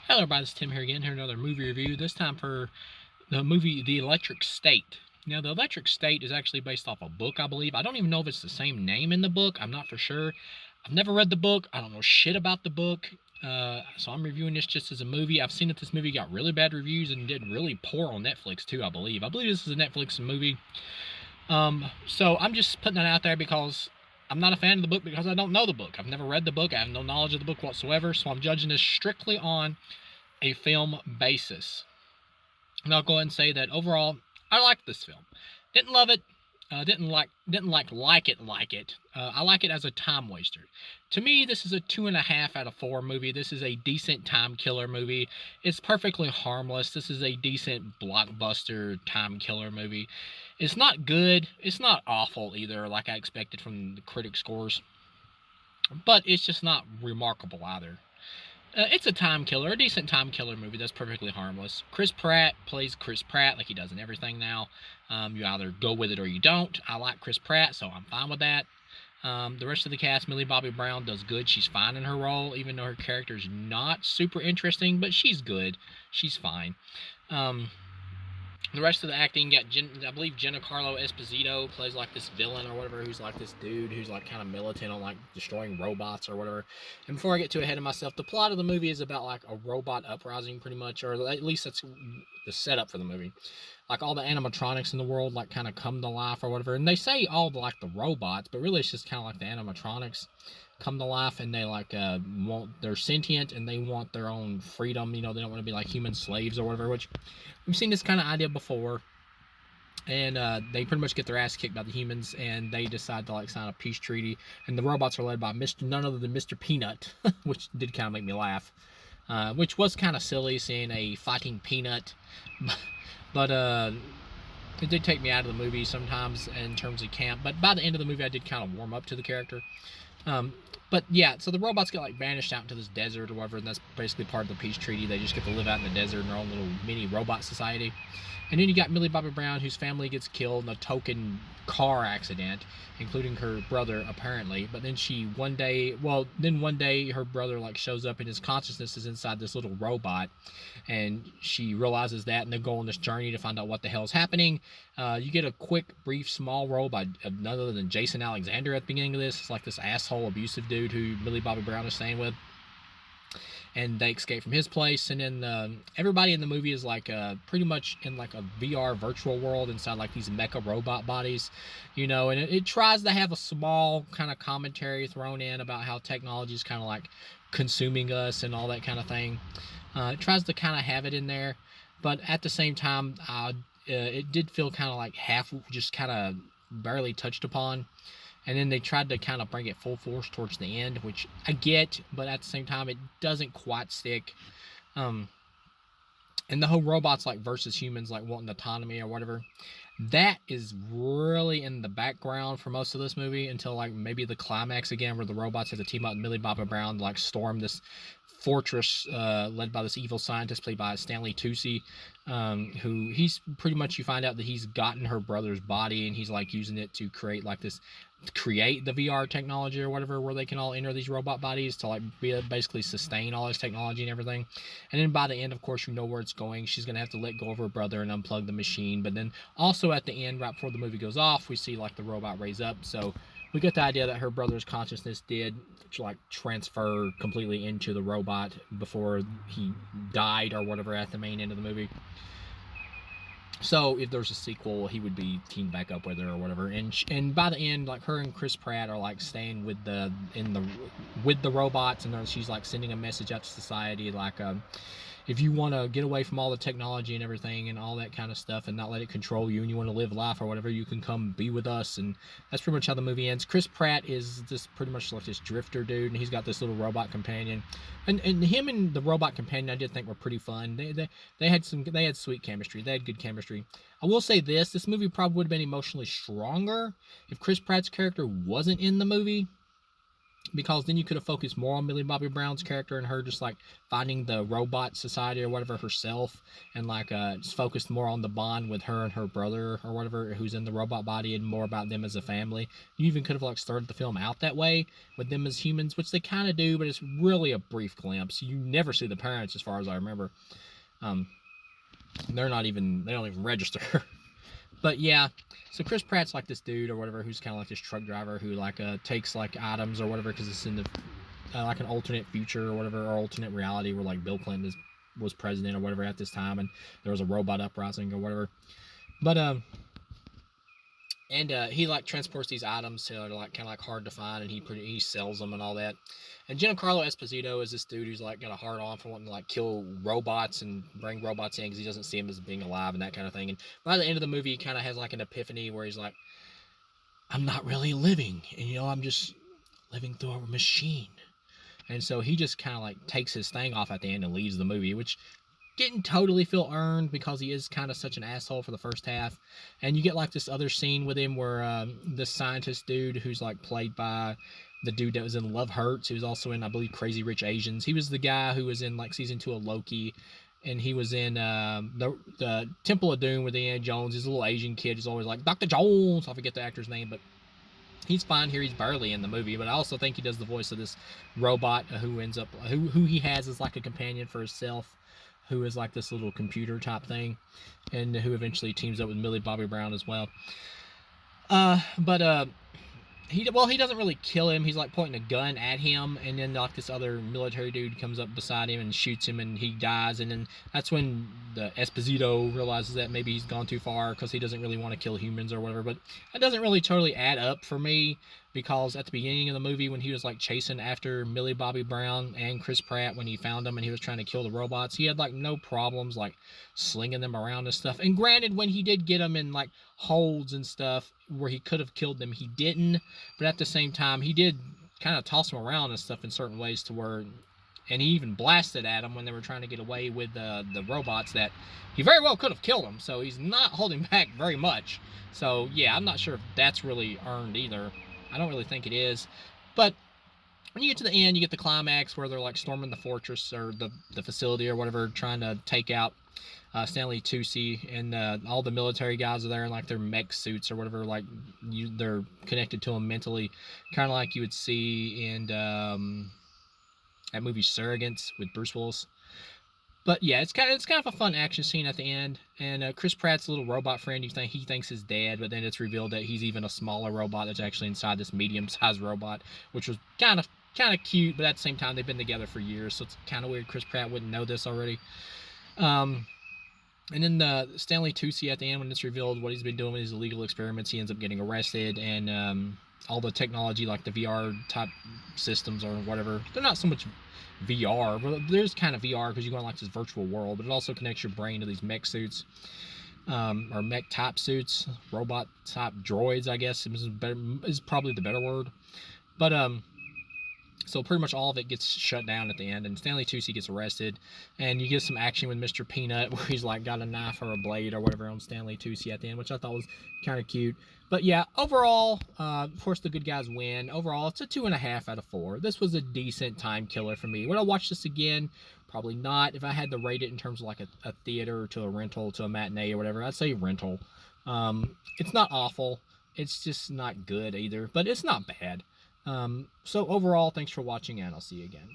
Hello everybody, it's Tim here again, here another movie review, this time for the movie The Electric State. Now, The Electric State is actually based off a book, I believe. I don't even know if it's the same name in the book. I'm not for sure. I've never read the book. I don't know shit about the book. So I'm reviewing this just as a movie. I've seen that this movie got really bad reviews and did really poor on Netflix too, I believe. I believe this is a Netflix movie. So I'm just putting that out there because I'm not a fan of the book because I don't know the book. I've never read the book. I have no knowledge of the book whatsoever. So I'm judging this strictly on a film basis. And I'll go ahead and say that overall, I liked this film. Didn't love it. Didn't like it. I like it as a time waster. To me, this is a 2.5 out of 4 movie. This is a decent time killer movie. It's perfectly harmless. This is a decent blockbuster time killer movie. It's not good. It's not awful either, like I expected from the critic scores. But it's just not remarkable either. It's a time killer, a decent time killer movie that's perfectly harmless. Chris Pratt plays Chris Pratt like he does in everything now. You either go with it or you don't. I like Chris Pratt, so I'm fine with that. The rest of the cast, Millie Bobby Brown does good. She's fine in her role, even though her character's not super interesting, but she's good. She's fine. The rest of the acting got, I believe Giancarlo Esposito plays like this villain or whatever, who's like this dude who's like kind of militant on like destroying robots or whatever. And before I get too ahead of myself, the plot of the movie is about like a robot uprising pretty much, or at least that's the setup for the movie. Like all the animatronics in the world like kind of come to life or whatever. And they say all the, like the robots, but really it's just kind of like the animatronics come to life, and they like they're sentient and they want their own freedom. You know, they don't want to be like human slaves or whatever, which we've seen this kind of idea before. And they pretty much get their ass kicked by the humans, and they decide to like sign a peace treaty. And the robots are led by none other than Mr. Peanut, which did kind of make me laugh. Which was kind of silly seeing a fighting peanut, but it did take me out of the movie sometimes in terms of camp. But by the end of the movie, I did kind of warm up to the character. But yeah, so the robots get like banished out into this desert or whatever, and that's basically part of the peace treaty. They just get to live out in the desert in their own little mini robot society. And then you got Millie Bobby Brown, whose family gets killed in a token car accident, including her brother apparently. But then one day her brother like shows up and his consciousness is inside this little robot, and she realizes that, and they go on this journey to find out what the hell is happening. You get a quick, brief, small role by none other than Jason Alexander at the beginning of this. It's like this asshole, abusive dude who Millie Bobby Brown is staying with, and they escape from his place. And then everybody in the movie is like pretty much in like a VR virtual world inside like these mecha robot bodies, you know. And it tries to have a small kind of commentary thrown in about how technology is kind of like consuming us and all that kind of thing. It tries to kind of have it in there, but at the same time, it did feel kind of like half, just kind of barely touched upon. And then they tried to kind of bring it full force towards the end, which I get, but at the same time, it doesn't quite stick. And the whole robots like versus humans like wanting autonomy or whatever, that is really in the background for most of this movie until like maybe the climax again, where the robots have to team up with Millie Bobby Brown to like storm this fortress led by this evil scientist played by Stanley Tucci, who he's pretty much, you find out that he's gotten her brother's body and he's like using it to create the VR technology or whatever, where they can all enter these robot bodies to like basically sustain all this technology and everything. And then by the end, of course, you know where it's going. She's gonna have to let go of her brother and unplug the machine. But then also at the end, right before the movie goes off, we see like the robot raise up. So we get the idea that her brother's consciousness did like transfer completely into the robot before he died or whatever at the main end of the movie. So if there's a sequel, he would be teamed back up with her or whatever. And by the end, like her and Chris Pratt are like staying with the robots, and she's like sending a message out to society like, if you want to get away from all the technology and everything and all that kind of stuff and not let it control you, and you want to live life or whatever, you can come be with us. And that's pretty much how the movie ends. Chris Pratt is just pretty much like this drifter dude, and he's got this little robot companion. And him and the robot companion I did think were pretty fun. They had sweet chemistry. They had good chemistry. I will say this movie probably would have been emotionally stronger if Chris Pratt's character wasn't in the movie. because then you could have focused more on Millie Bobby Brown's character and her just like finding the robot society or whatever herself, and like just focused more on the bond with her and her brother or whatever who's in the robot body, and more about them as a family. You even could have like started the film out that way with them as humans, which they kind of do, but it's really a brief glimpse. You never see the parents as far as I remember. um they don't even register. But yeah, so Chris Pratt's like this dude or whatever who's kind of like this truck driver who like takes like items or whatever because it's in the like an alternate future or whatever, or alternate reality where like Bill Clinton was president or whatever at this time, and there was a robot uprising or whatever. But and he like transports these items that are like kind of like hard to find, and he sells them and all that. And Giancarlo Esposito is this dude who's like got a hard on for wanting to like kill robots and bring robots in because he doesn't see them as being alive and that kind of thing. And by the end of the movie, he kind of has like an epiphany where he's like, I'm not really living, and I'm just living through a machine. And so he just kind of like takes his thing off at the end and leaves the movie, which didn't totally feel earned because he is kind of such an asshole for the first half. And you get like this other scene with him where this scientist dude who's like played by the dude that was in Love Hurts, he was also in, I believe, Crazy Rich Asians. He was the guy who was in like season 2 of Loki, and he was in the Temple of Doom with Indiana Jones. He's a little Asian kid. He's always like Dr. Jones. I forget the actor's name, but he's fine here. He's barely in the movie, but I also think he does the voice of this robot who ends up who he has as like a companion for himself, who is like this little computer type thing, and who eventually teams up with Millie Bobby Brown as well. But he doesn't really kill him. He's like pointing a gun at him, and then like this other military dude comes up beside him and shoots him, and he dies. And then that's when the Esposito realizes that maybe he's gone too far because he doesn't really want to kill humans or whatever. But that doesn't really totally add up for me, because at the beginning of the movie when he was like chasing after Millie Bobby Brown and Chris Pratt when he found them and he was trying to kill the robots, he had like no problems like slinging them around and stuff. And granted, when he did get them in like holds and stuff where he could have killed them, he didn't. But at the same time, he did kind of toss them around and stuff in certain ways to where, and he even blasted at them when they were trying to get away with the robots, that he very well could have killed them. So he's not holding back very much. So yeah, I'm not sure if that's really earned either. I don't really think it is. But when you get to the end, you get the climax where they're like storming the fortress or the facility or whatever, trying to take out Stanley Tucci, and all the military guys are there in like their mech suits or whatever. Like they're connected to him mentally, kind of like you would see in that movie Surrogates with Bruce Willis. But yeah, it's kind of a fun action scene at the end, and Chris Pratt's little robot friend, he thinks is dead, but then it's revealed that he's even a smaller robot that's actually inside this medium-sized robot, which was kind of cute, but at the same time they've been together for years, so it's kind of weird Chris Pratt wouldn't know this already. And then Stanley Tucci at the end, when it's revealed what he's been doing with his illegal experiments, he ends up getting arrested, and all the technology like the VR type systems or whatever, they're not so much VR, but there's kind of VR because you go in like this virtual world, but it also connects your brain to these mech suits, or mech type suits, robot type droids, I guess is probably the better word. But so pretty much all of it gets shut down at the end, and Stanley Tucci gets arrested, and you get some action with Mr. Peanut where he's like got a knife or a blade or whatever on Stanley Tucci at the end, which I thought was kind of cute. But yeah, overall, of course the good guys win. Overall, it's a 2.5 out of 4. This was a decent time killer for me. Would I watch this again? Probably not. If I had to rate it in terms of like a theater to a rental to a matinee or whatever, I'd say rental. It's not awful. It's just not good either, but it's not bad. So overall, thanks for watching, and I'll see you again.